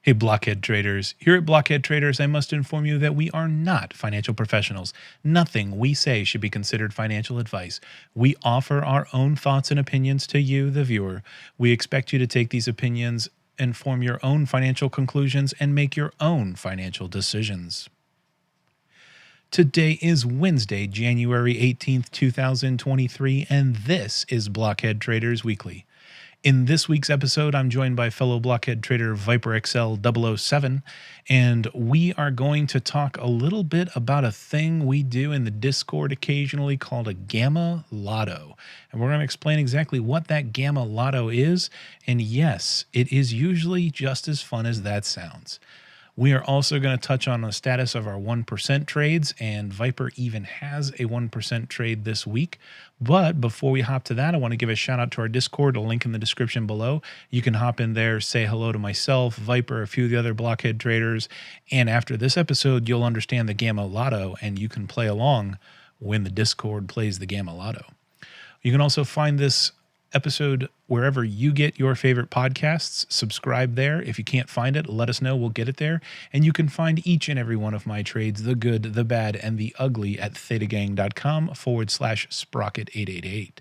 Hey, Blockhead Traders. Here at Blockhead Traders, I must inform you that we are not financial professionals. Nothing we say should be considered financial advice. We offer our own thoughts and opinions to you, the viewer. We expect you to take these opinions and form your own financial conclusions and make your own financial decisions. Today is Wednesday, January 18th, 2023, and this is Blockhead Traders Weekly. In this week's episode, I'm joined by fellow Blockhead trader Viper XL 007, and we are going to talk a little bit about a thing we do in the Discord occasionally called a Gamma Lotto. And we're going to explain exactly what that Gamma Lotto is, and yes, it is usually just as fun as that sounds. We are also going to touch on the status of our 1% trades, and Viper even has a 1% trade this week. But before we hop to that, I want to give a shout out to our Discord, a link in the description below. You can hop in there, say hello to myself, Viper, a few of the other Blockhead traders, and after this episode, you'll understand the Gamma Lotto, and you can play along when the Discord plays the Gamma Lotto. You can also find this episode wherever you get your favorite podcasts. Subscribe there. If you can't find it, let us know. We'll get it there. And you can find each and every one of my trades, the good, the bad, and the ugly at thetagang.com/sprocket888.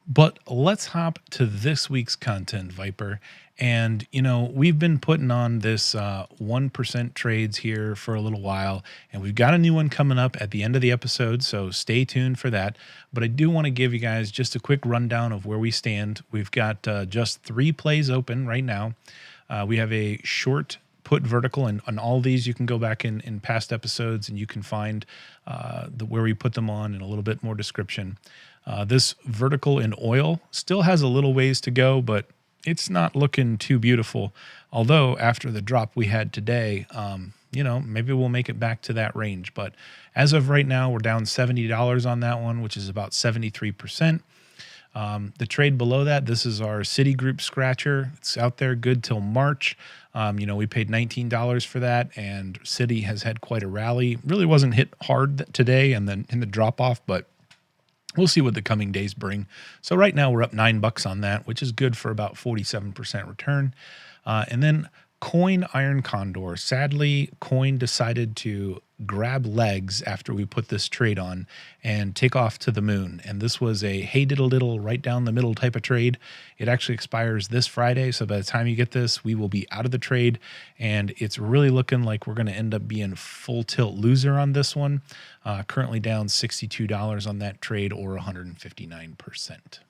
But let's hop to this week's content, Viper. And, we've been putting on this 1% trades here for a little while, and we've got a new one coming up at the end of the episode, so stay tuned for that. But I do want to give you guys just a quick rundown of where we stand. We've got just 3 plays open right now. We have a short put vertical, and on all these you can go back in past episodes and you can find where we put them on and a little bit more description. This vertical in oil still has a little ways to go, but it's not looking too beautiful. Although after the drop we had today, maybe we'll make it back to that range. But as of right now, we're down $70 on that one, which is about 73%. The trade below that, this is our Citigroup scratcher. It's out there good till March. We paid $19 for that, and Citi has had quite a rally. Really wasn't hit hard today and then in the drop off, but we'll see what the coming days bring. So right now we're up $9 on that, which is good for about 47% return. And then Coin Iron Condor. Sadly, Coin decided to grab legs after we put this trade on and take off to the moon. And this was a hey diddle diddle right down the middle type of trade. It actually expires this Friday. So by the time you get this, we will be out of the trade. And it's really looking like we're going to end up being full tilt loser on this one. Currently down $62 on that trade, or 159%.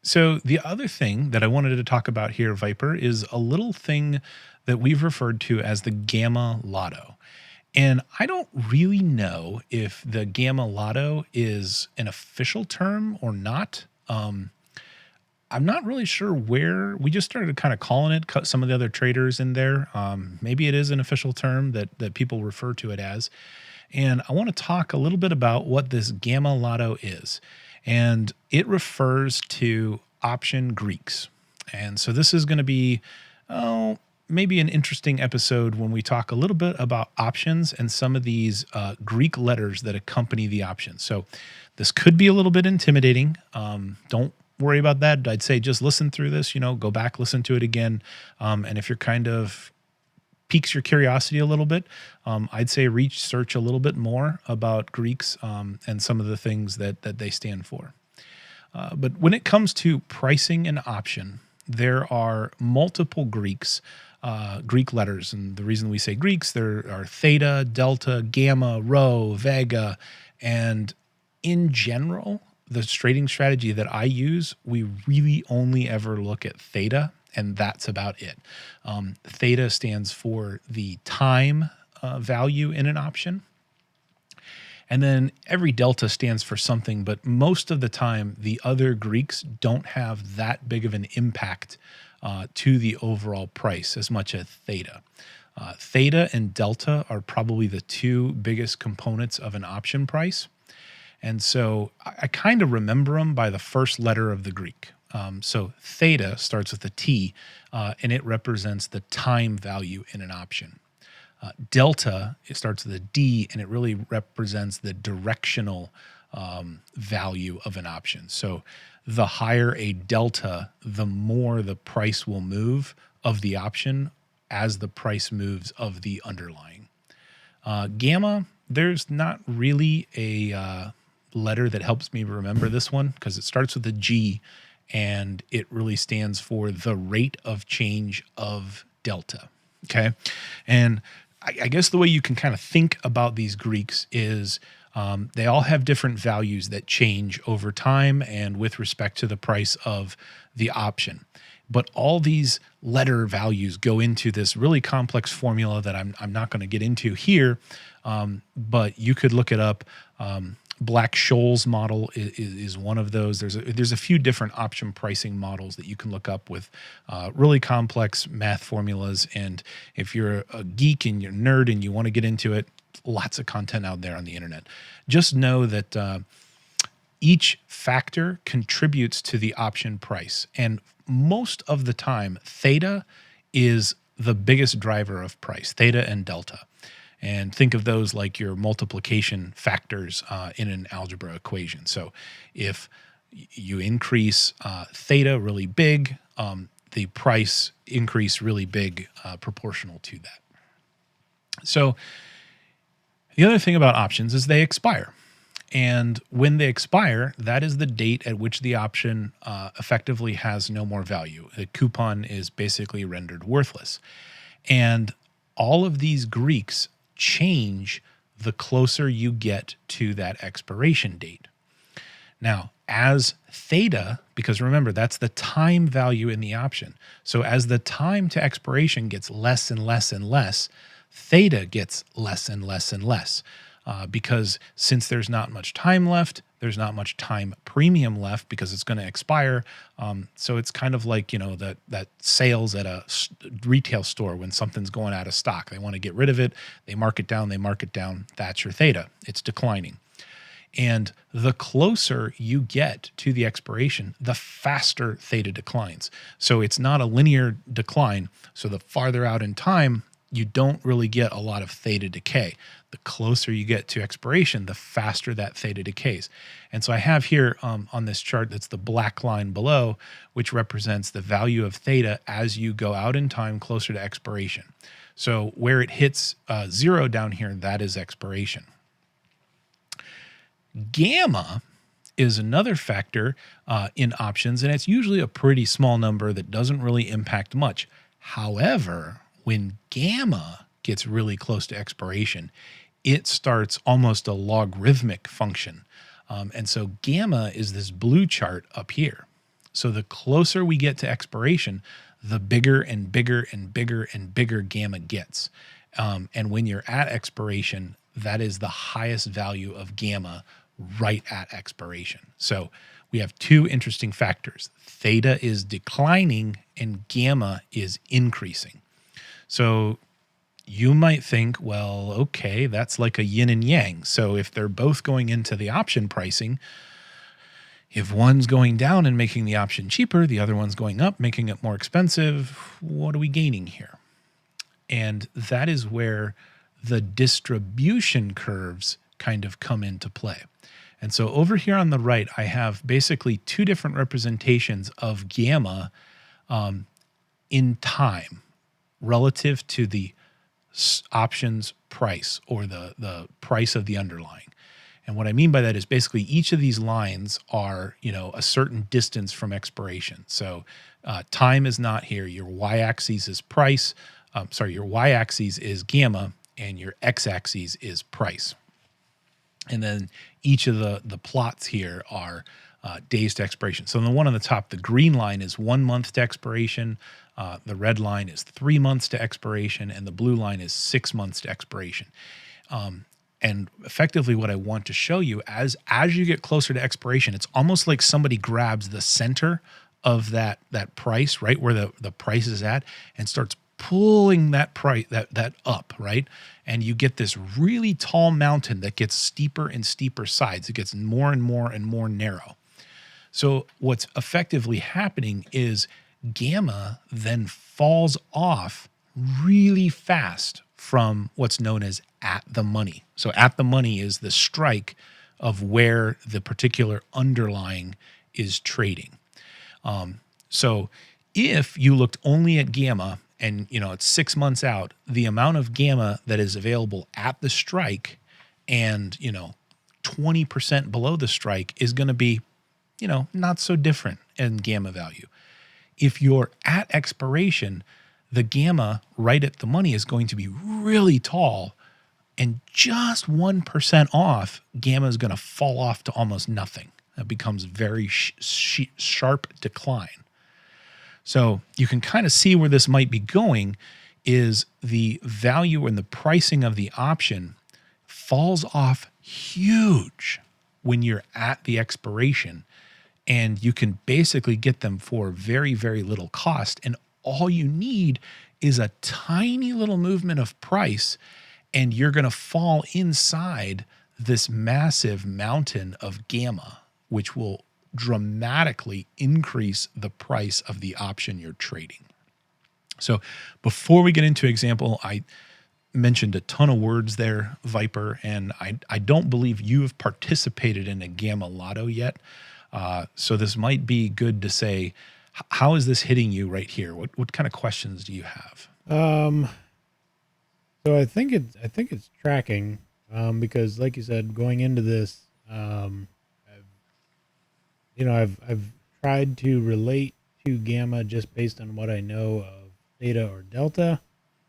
So the other thing that I wanted to talk about here, Viper, is a little thing that we've referred to as the Gamma Lotto. And I don't really know if the Gamma Lotto is an official term or not. I'm not really sure where. We just started kind of calling it, cut some of the other traders in there. Maybe it is an official term that people refer to it as. And I want to talk a little bit about what this Gamma Lotto is. And it refers to option Greeks. And so this is going to be, maybe an interesting episode when we talk a little bit about options and some of these Greek letters that accompany the options. So this could be a little bit intimidating. Don't worry about that. I'd say just listen through this, go back, listen to it again. And if you're kind of piques your curiosity a little bit, I'd say research a little bit more about Greeks and some of the things that they stand for. But when it comes to pricing an option, there are multiple Greek letters. And the reason we say Greeks, there are Theta, Delta, Gamma, Rho, Vega. And in general, the trading strategy that I use, we really only ever look at Theta, and that's about it. Theta stands for the time value in an option. And then every delta stands for something, but most of the time, the other Greeks don't have that big of an impact to the overall price as much as Theta. Theta and delta are probably the 2 biggest components of an option price. And so I kind of remember them by the first letter of the Greek. So Theta starts with a T, and it represents the time value in an option. Delta, it starts with a D, and it really represents the directional value of an option. So the higher a delta, the more the price will move of the option as the price moves of the underlying. Gamma, there's not really a letter that helps me remember this one because it starts with a G and it really stands for the rate of change of delta. Okay. And I guess the way you can kind of think about these Greeks is they all have different values that change over time and with respect to the price of the option. But all these letter values go into this really complex formula that I'm not going to get into here, but you could look it up. Black-Scholes model is one of those. There's a few different option pricing models that you can look up with really complex math formulas. And if you're a geek and you're a nerd and you want to get into it, lots of content out there on the internet. Just know that each factor contributes to the option price. And most of the time, theta is the biggest driver of price, theta and delta. And think of those like your multiplication factors in an algebra equation. So if you increase theta really big, the price increase really big proportional to that. So the other thing about options is they expire. And when they expire, that is the date at which the option effectively has no more value. The coupon is basically rendered worthless. And all of these Greeks change the closer you get to that expiration date. Now, as theta, because remember, that's the time value in the option. So as the time to expiration gets less and less and less, theta gets less and less and less. Because since there's not much time left, there's not much time premium left because it's going to expire. So it's kind of like, that sales at a retail store when something's going out of stock. They want to get rid of it. They mark it down. That's your theta. It's declining. And the closer you get to the expiration, the faster theta declines. So it's not a linear decline. So the farther out in time, you don't really get a lot of theta decay. The closer you get to expiration, the faster that theta decays. And so I have here on this chart, that's the black line below, which represents the value of theta as you go out in time closer to expiration. So where it hits 0 down here, that is expiration. Gamma is another factor in options, and it's usually a pretty small number that doesn't really impact much. However, when gamma gets really close to expiration, it starts almost a logarithmic function. And so gamma is this blue chart up here. So the closer we get to expiration, the bigger and bigger and bigger and bigger gamma gets. And when you're at expiration, that is the highest value of gamma right at expiration. So we have two interesting factors. Theta is declining and gamma is increasing. So you might think, well, okay, that's like a yin and yang. So if they're both going into the option pricing, if one's going down and making the option cheaper, the other one's going up, making it more expensive, what are we gaining here? And that is where the distribution curves kind of come into play. And so over here on the right, I have basically two different representations of gamma in time relative to the options price or the price of the underlying. And what I mean by that is basically each of these lines are, a certain distance from expiration. So time is not here. Your y-axis is price. Your y-axis is gamma and your x-axis is price. And then each of the plots here are days to expiration. So the one on the top, the green line is 1 month to expiration. The red line is 3 months to expiration, and the blue line is 6 months to expiration. And effectively what I want to show you, as you get closer to expiration, it's almost like somebody grabs the center of that price, right, where the price is at, and starts pulling that price that up, right? And you get this really tall mountain that gets steeper and steeper sides. It gets more and more and more narrow. So what's effectively happening is gamma then falls off really fast from what's known as at the money. So at the money is the strike of where the particular underlying is trading. So if you looked only at gamma and it's 6 months out, the amount of gamma that is available at the strike and 20% below the strike is going to be not so different in gamma value. If you're at expiration, the gamma right at the money is going to be really tall, and just 1% off, gamma is going to fall off to almost nothing. It becomes very sharp decline. So you can kind of see where this might be going is the value and the pricing of the option falls off huge when you're at the expiration, and you can basically get them for very, very little cost. And all you need is a tiny little movement of price, and you're going to fall inside this massive mountain of gamma, which will dramatically increase the price of the option you're trading. So before we get into example, I mentioned a ton of words there, Viper, and I don't believe you have participated in a Gamma Lotto yet. So this might be good to say, how is this hitting you right here? What kind of questions do you have? So I think it's tracking, because like you said, going into this, I've tried to relate to gamma just based on what I know of theta or delta,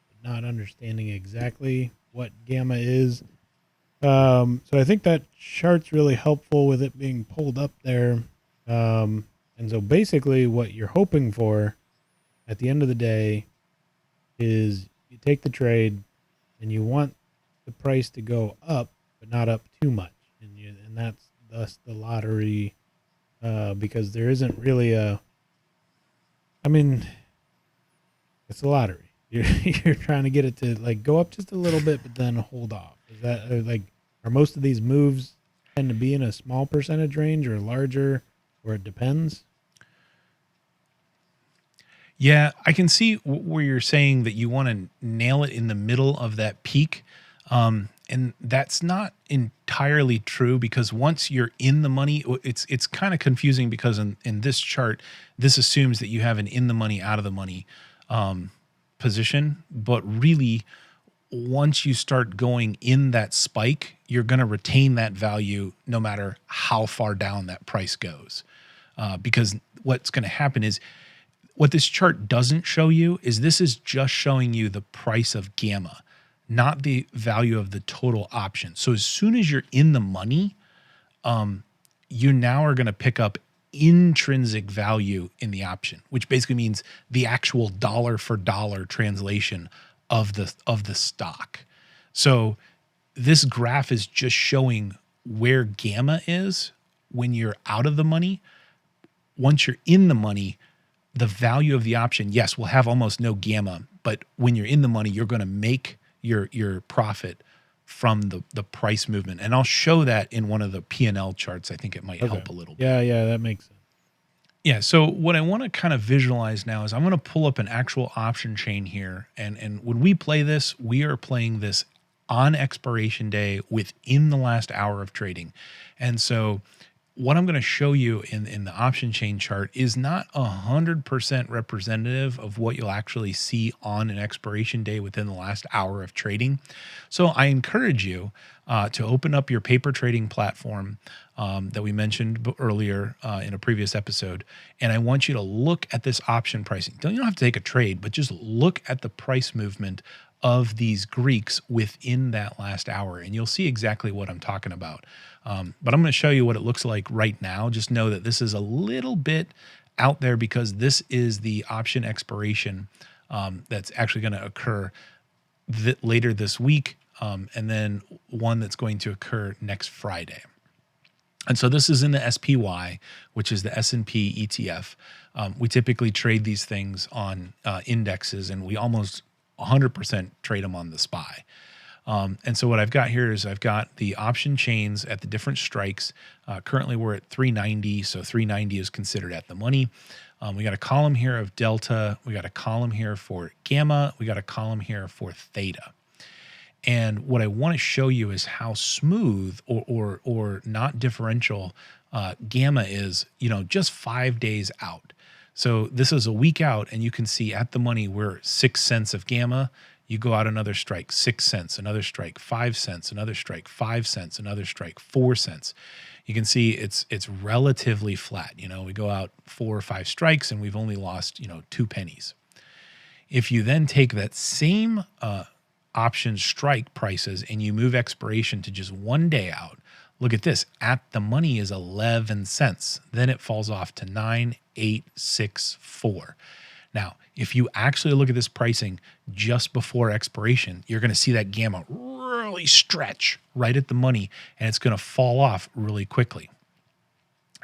but not understanding exactly what gamma is. So I think that chart's really helpful with it being pulled up there. And so basically what you're hoping for at the end of the day is you take the trade and you want the price to go up, but not up too much. And that's thus the lottery, because there isn't really it's a lottery. You're trying to get it to like go up just a little bit, but then hold off. Is that are most of these moves tend to be in a small percentage range or larger, or it depends? Yeah, I can see where you're saying that you want to nail it in the middle of that peak. And that's not entirely true, because once you're in the money, it's kind of confusing because in this chart, this assumes that you have an in the money, out of the money position. But really, once you start going in that spike, you're going to retain that value no matter how far down that price goes. Because what's going to happen is, what this chart doesn't show you is this is just showing you the price of gamma, not the value of the total option. So as soon as you're in the money, you now are going to pick up intrinsic value in the option, which basically means the actual dollar for dollar translation of the stock. So this graph is just showing where gamma is when you're out of the money. Once you're in the money, the value of the option, yes, will have almost no gamma, but when you're in the money, you're going to make your profit from the price movement. And I'll show that in one of the P&L charts. I think it might help a little bit. Yeah, that makes sense. Yeah, so what I want to kind of visualize now is I'm going to pull up an actual option chain here. And when we play this, we are playing this on expiration day within the last hour of trading. And so what I'm going to show you in the option chain chart is not 100% representative of what you'll actually see on an expiration day within the last hour of trading. So I encourage you to open up your paper trading platform that we mentioned earlier in a previous episode. And I want you to look at this option pricing. You don't have to take a trade, but just look at the price movement of these Greeks within that last hour, and you'll see exactly what I'm talking about. But I'm going to show you what it looks like right now. Just know that this is a little bit out there because this is the option expiration that's actually going to occur later this week, and then one that's going to occur next Friday. And so this is in the SPY, which is the S&P ETF. We typically trade these things on indexes, and we almost 100% trade them on the SPY. And so what I've got here is I've got the option chains at the different strikes. Currently we're at 390, so 390 is considered at the money. We got a column here of delta. We got a column here for gamma. We got a column here for theta. And what I want to show you is how smooth or not differential gamma is, just 5 days out. So this is a week out, and you can see at the money we're 6 cents of gamma. You go out another strike, 6 cents, another strike, 5 cents, another strike, 5 cents, another strike, 4 cents. You can see it's relatively flat. We go out 4 or 5 strikes and we've only lost, 2 pennies. If you then take that same option strike prices and you move expiration to just 1 day out, look at this. At the money is 11 cents. Then it falls off to 9.864. Now, if you actually look at this pricing just before expiration, you're going to see that gamma really stretch right at the money, and it's going to fall off really quickly.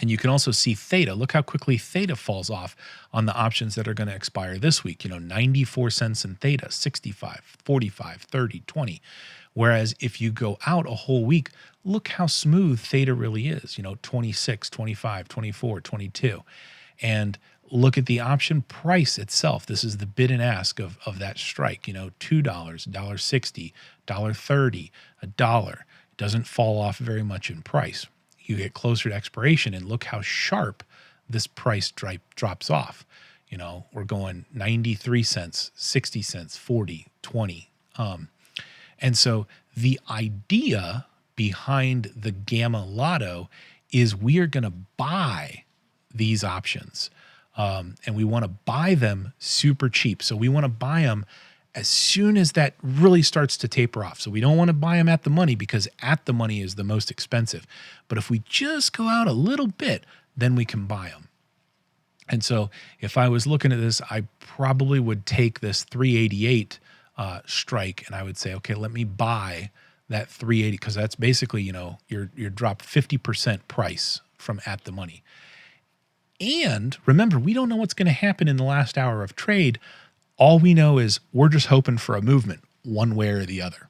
And you can also see theta. Look how quickly theta falls off on the options that are going to expire this week. 94 cents in theta, 65, 45, 30, 20. Whereas if you go out a whole week, look how smooth theta really is, 26, 25, 24, 22. And look at the option price itself. This is the bid and ask of that strike, $2, $1.60, $1.30, $1. It doesn't fall off very much in price. You get closer to expiration and look how sharp this price drops off. We're going 93 cents, 60 cents, 40, 20. And so the idea behind the Gamma Lotto is we are going to buy these options. And we want to buy them super cheap. So we want to buy them as soon as that really starts to taper off. So we don't want to buy them at the money because at the money is the most expensive. But if we just go out a little bit, then we can buy them. And so if I was looking at this, I probably would take this 388 strike and I would say, okay, let me buy that 380 because that's basically, you're dropped 50% price from at the money. And remember, we don't know what's going to happen in the last hour of trade. All we know is we're just hoping for a movement one way or the other.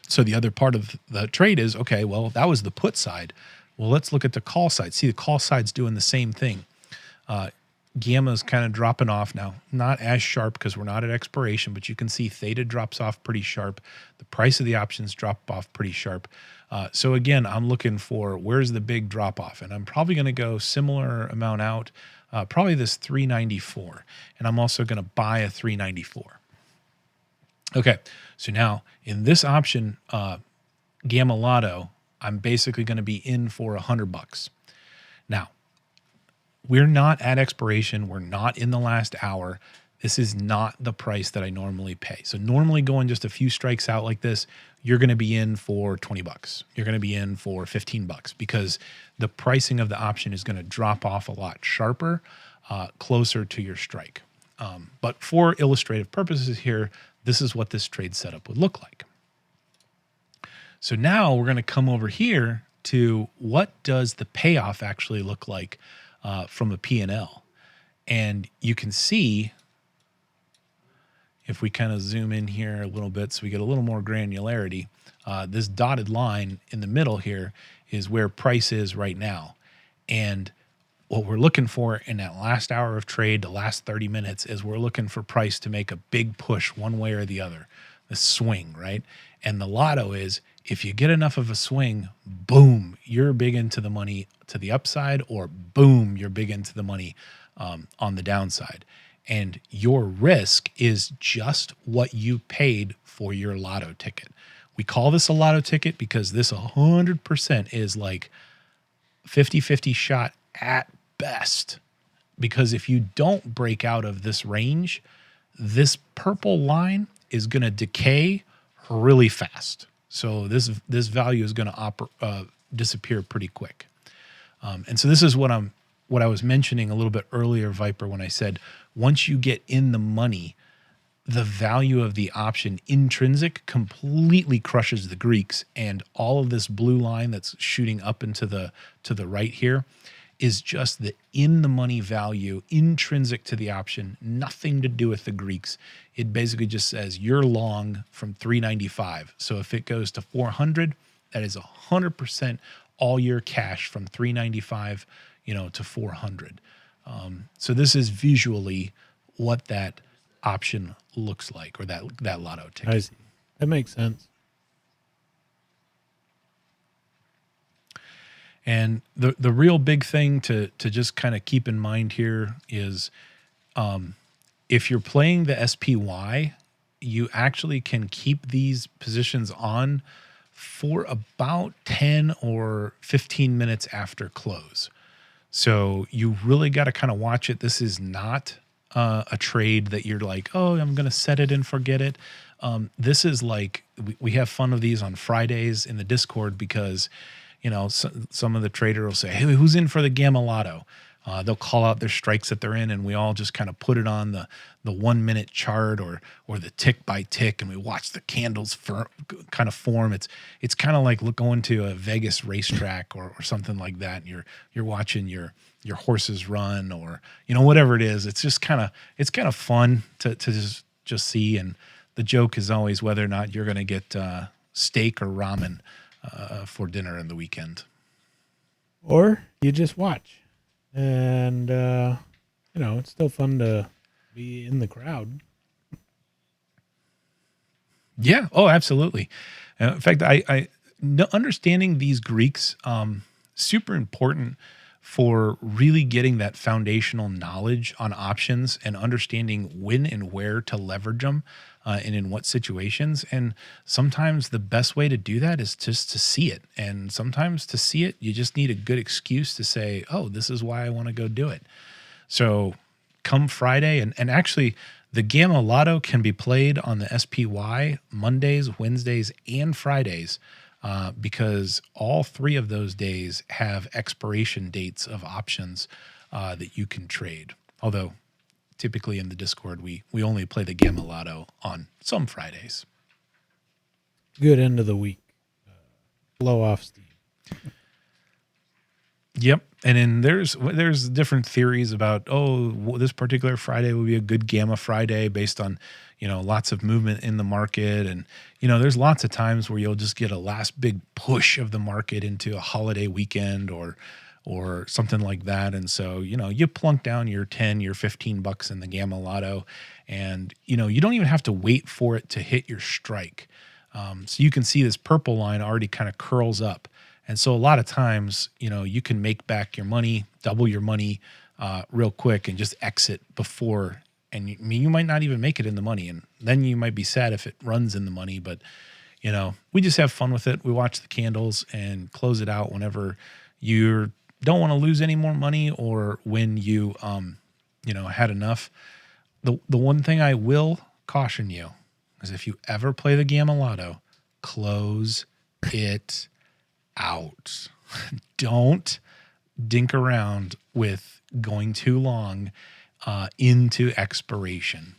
So the other part of the trade is, okay, well, that was the put side. Well, let's look at the call side. See, the call side's doing the same thing. Gamma's kind of dropping off now, not as sharp because we're not at expiration, but you can see theta drops off pretty sharp. The price of the options drop off pretty sharp. So again, I'm looking for where's the big drop off, and I'm probably going to go similar amount out, probably this 394, and I'm also going to buy a 394. Okay, so now in this option, Gamma Lotto, I'm basically going to be in for $100. Now, we're not at expiration. We're not in the last hour. This is not the price that I normally pay. So normally going just a few strikes out like this, you're going to be in for $20. You're going to be in for $15 because the pricing of the option is going to drop off a lot sharper, closer to your strike. But for illustrative purposes here, this is what this trade setup would look like. So now we're going to come over here to what does the payoff actually look like from a P&L. And you can see, if we kind of zoom in here a little bit so we get a little more granularity, this dotted line in the middle here is where price is right now. And what we're looking for in that last hour of trade, the last 30 minutes, is we're looking for price to make a big push one way or the other, the swing, right? And the lotto is if you get enough of a swing, boom, you're big into the money to the upside, or boom, you're big into the money on the downside. And your risk is just what you paid for your lotto ticket. We call this a lotto ticket because this 100% is like 50-50 shot at best. Because if you don't break out of this range, this purple line is going to decay really fast. So this value is going to disappear pretty quick. And so this is what I was mentioning a little bit earlier, Viper, when I said once you get in the money, the value of the option intrinsic completely crushes the Greeks, and all of this blue line that's shooting up into to the right here is just the in the money value intrinsic to the option, nothing to do with the Greeks. It basically just says you're long from 395. So if it goes to 400, that is 100% all your cash from 395, to 400. So this is visually what that option looks like, or that lotto ticket. I see. That makes sense. And the real big thing to just kind of keep in mind here is if you're playing the SPY, you actually can keep these positions on for about 10 or 15 minutes after close. So you really got to kind of watch it. This is not a trade that you're like, oh, I'm going to set it and forget it. This is like we have fun of these on Fridays in the Discord because, some of the trader will say, hey, who's in for the Gamma Lotto? They'll call out their strikes that they're in, and we all just kind of put it on the 1 minute chart or the tick by tick, and we watch the candles kind of form. It's kind of like going to a Vegas racetrack or something like that. And you're watching your horses run or whatever it is. It's just kind of fun to just see. And the joke is always whether or not you're going to get steak or ramen for dinner in the weekend. Or you just watch. And, it's still fun to be in the crowd. Yeah. Oh, absolutely. In fact, understanding these Greeks, super important for really getting that foundational knowledge on options and understanding when and where to leverage them and in what situations. And sometimes the best way to do that is just to see it. And sometimes to see it, you just need a good excuse to say, oh, this is why I want to go do it. So come Friday, and actually the Gamma Lotto can be played on the SPY Mondays, Wednesdays, and Fridays because all three of those days have expiration dates of options that you can trade. Although typically in the Discord, we only play the Gamma Lotto on some Fridays. Good end of the week. Blow off steam. Yep. And then there's different theories about, this particular Friday will be a good Gamma Friday based on, lots of movement in the market. And, there's lots of times where you'll just get a last big push of the market into a holiday weekend or something like that. And so, you plunk down your 10, your $15 in the Gamma Lotto and, you don't even have to wait for it to hit your strike. So you can see this purple line already kind of curls up. And so a lot of times, you can make back your money, double your money real quick and just exit before. And you might not even make it in the money. And then you might be sad if it runs in the money. But, we just have fun with it. We watch the candles and close it out whenever you don't want to lose any more money or when you, had enough. The one thing I will caution you is if you ever play the Gamma Lotto, close it out. Don't dink around with going too long into expiration,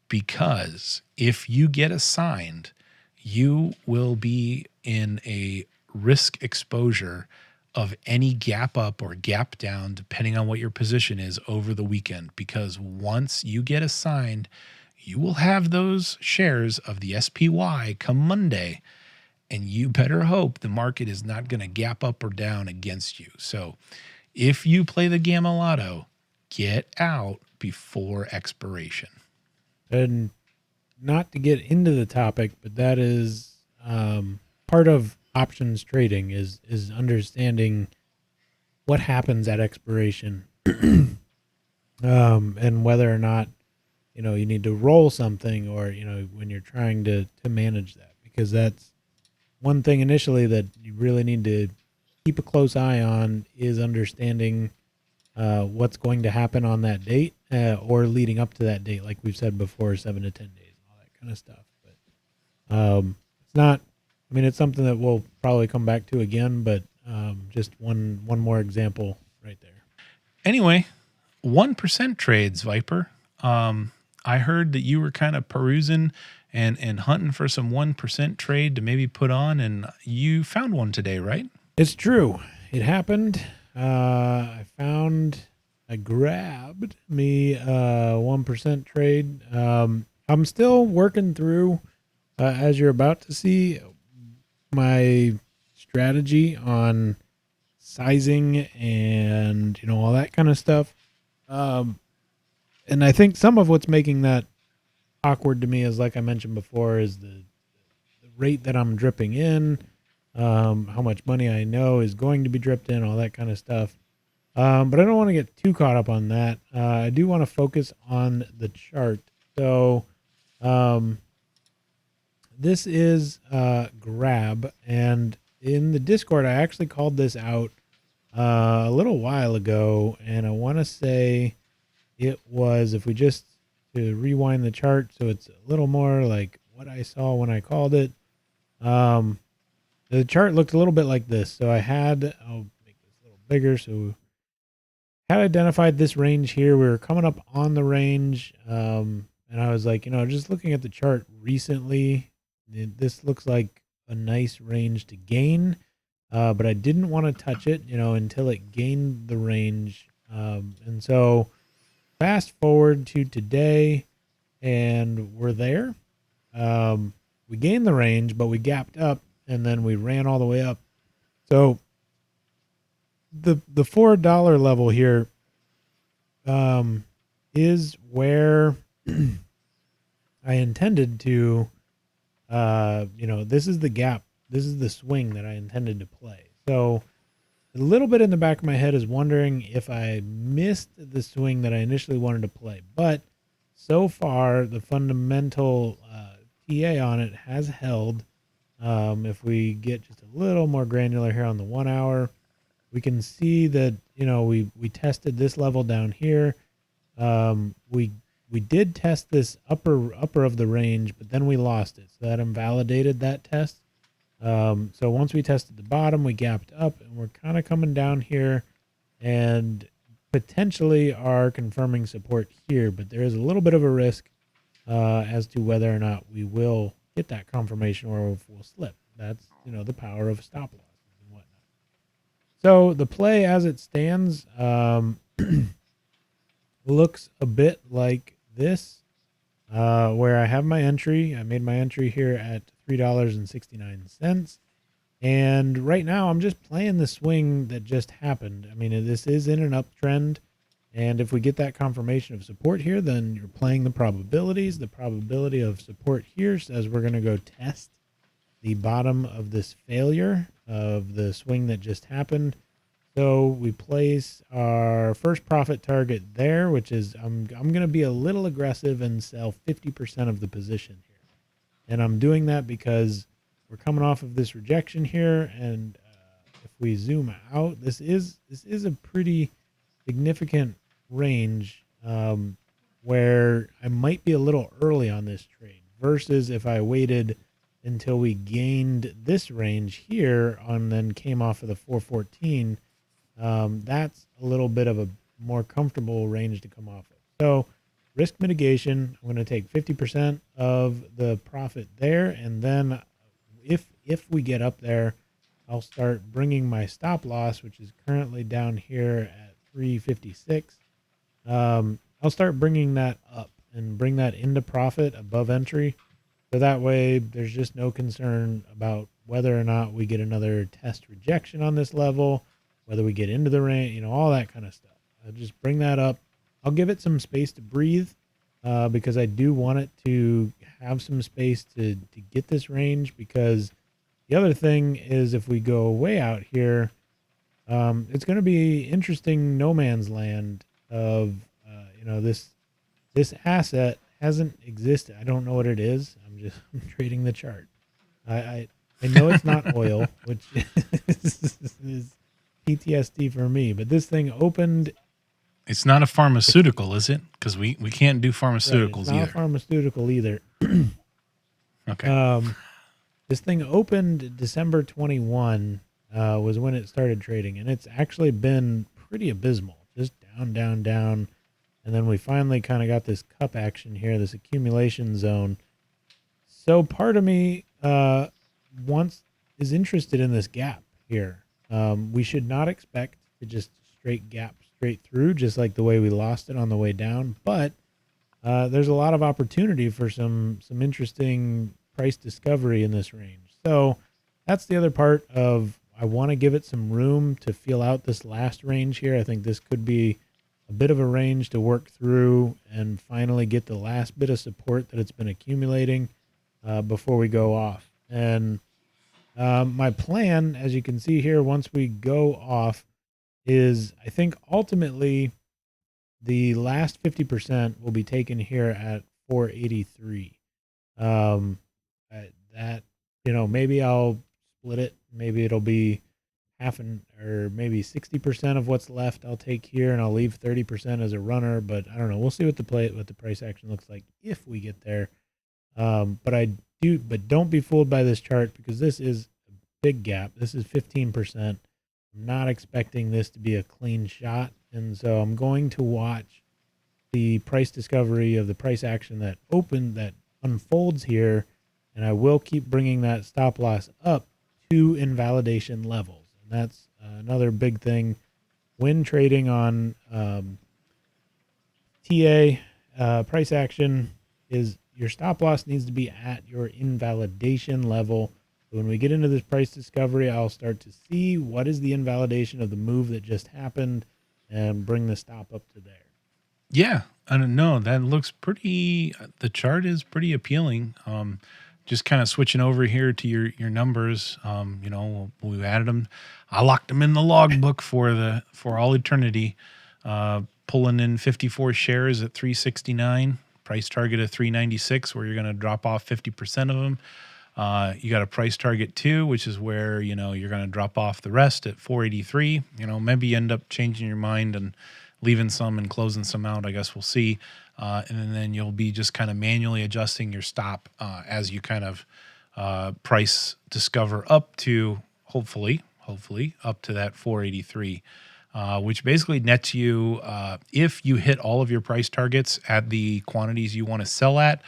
because if you get assigned, you will be in a risk exposure of any gap up or gap down, depending on what your position is over the weekend. Because once you get assigned, you will have those shares of the SPY come Monday. And you better hope the market is not going to gap up or down against you. So if you play the Gamma Lotto, get out before expiration. And not to get into the topic, but that is part of options trading is understanding what happens at expiration and whether or not, you need to roll something or, when you're trying to manage that, because that's one thing initially that you really need to keep a close eye on is understanding what's going to happen on that date or leading up to that date, like we've said before, 7 to 10 days, all that kind of stuff. But it's not. I mean, it's something that we'll probably come back to again, but just one more example right there. Anyway, 1% trades, Viper. I heard that you were kind of perusing and hunting for some 1% trade to maybe put on, and you found one today, right? It's true. It happened. I grabbed me a 1% trade. I'm still working through, as you're about to see, my strategy on sizing and, all that kind of stuff. And I think some of what's making that awkward to me is, like I mentioned before, is the rate that I'm dripping in, how much money I know is going to be dripped in, all that kind of stuff. But I don't want to get too caught up on that. I do want to focus on the chart. So this is Grab, and in the Discord, I actually called this out a little while ago, and I want to say it was, if we just to rewind the chart so it's a little more like what I saw when I called it. The chart looked a little bit like this. So I'll make this a little bigger. So had identified this range here. We were coming up on the range, and I was like, just looking at the chart recently, this looks like a nice range to gain, but I didn't want to touch it, until it gained the range. And so fast forward to today, and we're there. We gained the range, but we gapped up, and then we ran all the way up. So the $4 level here is where I intended to, this is the gap. This is the swing that I intended to play. So a little bit in the back of my head is wondering if I missed the swing that I initially wanted to play. But so far, the fundamental TA on it has held. If we get just a little more granular here on the 1 hour, we can see that, we tested this level down here. We did test this upper of the range, but then we lost it. So that invalidated that test. So once we tested the bottom, we gapped up, and we're kind of coming down here and potentially are confirming support here, but there is a little bit of a risk as to whether or not we will get that confirmation or if we'll slip. That's, the power of stop losses and whatnot. So the play as it stands looks a bit like this, where I have my entry. I made my entry here at $3.69. And right now I'm just playing the swing that just happened. I mean, this is in an uptrend. And if we get that confirmation of support here, then you're playing the probabilities. The probability of support here says we're going to go test the bottom of this failure of the swing that just happened. So we place our first profit target there, which is I'm going to be a little aggressive and sell 50% of the position here. And I'm doing that because we're coming off of this rejection here. And if we zoom out, this is a pretty significant range where I might be a little early on this trade versus if I waited until we gained this range here and then came off of the 414. That's a little bit of a more comfortable range to come off of. So risk mitigation, I'm going to take 50% of the profit there. And then if we get up there, I'll start bringing my stop loss, which is currently down here at 356. I'll start bringing that up and bring that into profit above entry. So that way there's just no concern about whether or not we get another test rejection on this level, whether we get into the range, all that kind of stuff. I'll just bring that up. I'll give it some space to breathe because I do want it to have some space to get this range, because the other thing is if we go way out here, it's going to be interesting no man's land of, this asset hasn't existed. I don't know what it is. I'm trading the chart. I know it's not oil, which is PTSD for me, but this thing opened. It's not a pharmaceutical, is it? Because we can't do pharmaceuticals right, it's not either. A pharmaceutical either. Okay. This thing opened December 21 was when it started trading, and it's actually been pretty abysmal, just down, down, down. And then we finally kind of got this cup action here, this accumulation zone. So part of me is interested in this gap here. We should not expect to just straight gap straight through, just like the way we lost it on the way down. But there's a lot of opportunity for some interesting price discovery in this range. So that's the other part of, I want to give it some room to feel out this last range here. I think this could be a bit of a range to work through and finally get the last bit of support that it's been accumulating before we go off. And my plan, as you can see here, once we go off, is I think ultimately the last 50% will be taken here at 483. Um, that, maybe I'll split it. Maybe it'll be or maybe 60% of what's left I'll take here, and I'll leave 30% as a runner. But I don't know. We'll see what the price action looks like if we get there. But don't be fooled by this chart, because this is a big gap. This is 15%. I'm not expecting this to be a clean shot. And so I'm going to watch the price discovery of the price action that unfolds here. And I will keep bringing that stop loss up to invalidation levels. And that's another big thing when trading on TA price action, is your stop loss needs to be at your invalidation level. So when we get into this price discovery, I'll start to see what is the invalidation of the move that just happened and bring the stop up to there. Yeah, I don't know. That looks pretty. The chart is pretty appealing. Just kind of switching over here to your numbers. We added them. I locked them in the logbook for all eternity. Pulling in 54 shares at 369. Price target of 396, where you're going to drop off 50% of them. You got a price target 2, which is where you're going to drop off the rest at 483. Maybe you end up changing your mind and leaving some and closing some out. I guess we'll see. And then you'll be just kind of manually adjusting your stop as you kind of price discover up to hopefully up to that 483. Which basically nets you, if you hit all of your price targets at the quantities you want to sell at,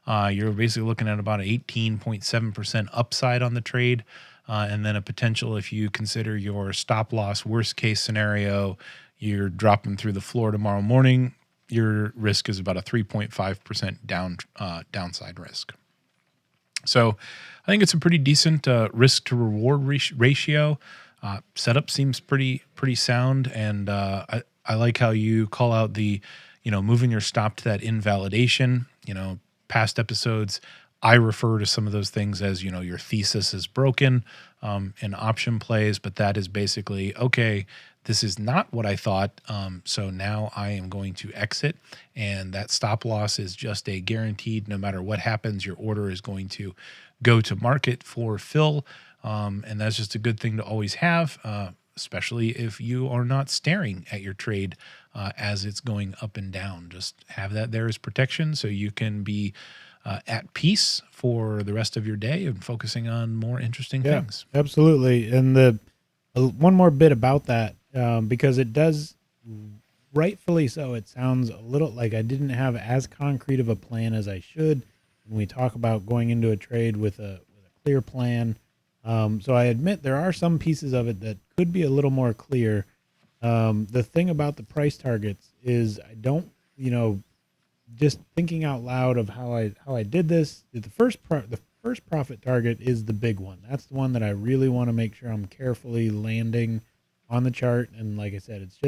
you're basically looking at about an 18.7% upside on the trade. And then a potential, if you consider your stop loss worst case scenario, you're dropping through the floor tomorrow morning, your risk is about a 3.5% downside risk. So I think it's a pretty decent risk to reward ratio. Setup seems pretty sound, and I like how you call out the, moving your stop to that invalidation. Past episodes, I refer to some of those things as, your thesis is broken in option plays, but that is basically, okay, this is not what I thought, so now I am going to exit, and that stop loss is just a guaranteed, no matter what happens, your order is going to go to market for fill, and that's just a good thing to always have, especially if you are not staring at your trade as it's going up and down. Just have that there as protection so you can be at peace for the rest of your day and focusing on more interesting things. Absolutely. And one more bit about that, because it does, rightfully so, it sounds a little like I didn't have as concrete of a plan as I should when we talk about going into a trade with a clear plan. So I admit there are some pieces of it that could be a little more clear. The thing about the price targets is I don't, just thinking out loud of how I did this. The first profit target is the big one. That's the one that I really want to make sure I'm carefully landing on the chart. And like I said, it's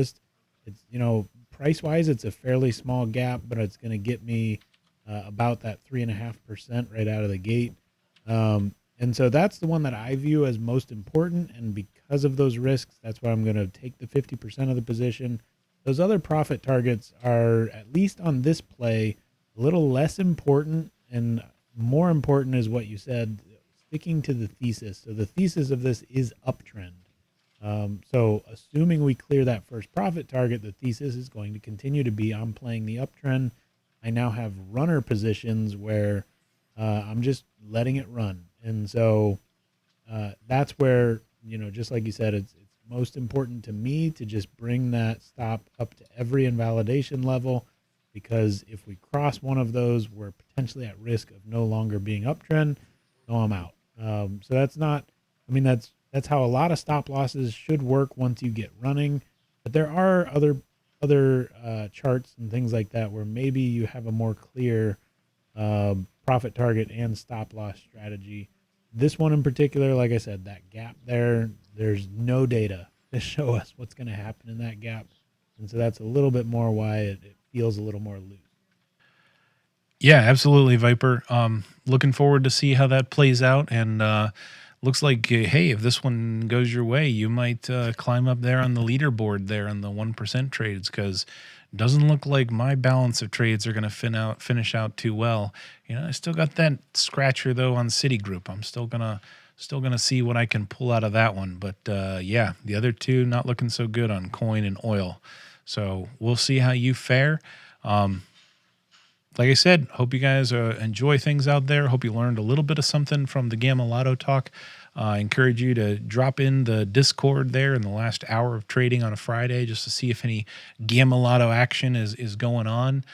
price wise, it's a fairly small gap, but it's going to get me about that 3.5% right out of the gate. And so that's the one that I view as most important. And because of those risks, that's why I'm going to take the 50% of the position. Those other profit targets are, at least on this play, a little less important, and more important is what you said, sticking to the thesis. So the thesis of this is uptrend. So assuming we clear that first profit target, the thesis is going to continue to be I'm playing the uptrend. I now have runner positions where I'm just letting it run. And so that's where, just like you said, it's most important to me to just bring that stop up to every invalidation level, because if we cross one of those, we're potentially at risk of no longer being uptrend. So I'm out. So that's how a lot of stop losses should work once you get running. But there are other charts and things like that where maybe you have a more clear profit target and stop loss strategy. This one in particular, like I said, that gap there's no data to show us what's going to happen in that gap. And so that's a little bit more why it feels a little more loose. Yeah, absolutely, Viper. Looking forward to see how that plays out. And looks like, hey, if this one goes your way, you might climb up there on the leaderboard there on the 1% trades because doesn't look like my balance of trades are going to finish out too well. I still got that scratcher though on Citigroup. I'm still gonna see what I can pull out of that one. But yeah, the other two not looking so good on coin and oil. So we'll see how you fare. Um, like I said, hope you guys enjoy things out there. Hope you learned a little bit of something from the Gamma Lotto talk. I encourage you to drop in the Discord there in the last hour of trading on a Friday just to see if any Gamma Lotto action is going on.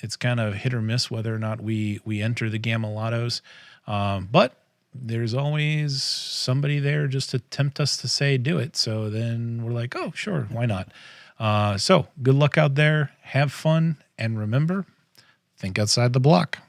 It's kind of hit or miss whether or not we enter the Gamma Lottos, but there's always somebody there just to tempt us to say do it. So then we're like, oh, sure, why not? So good luck out there. Have fun. And remember, think outside the block.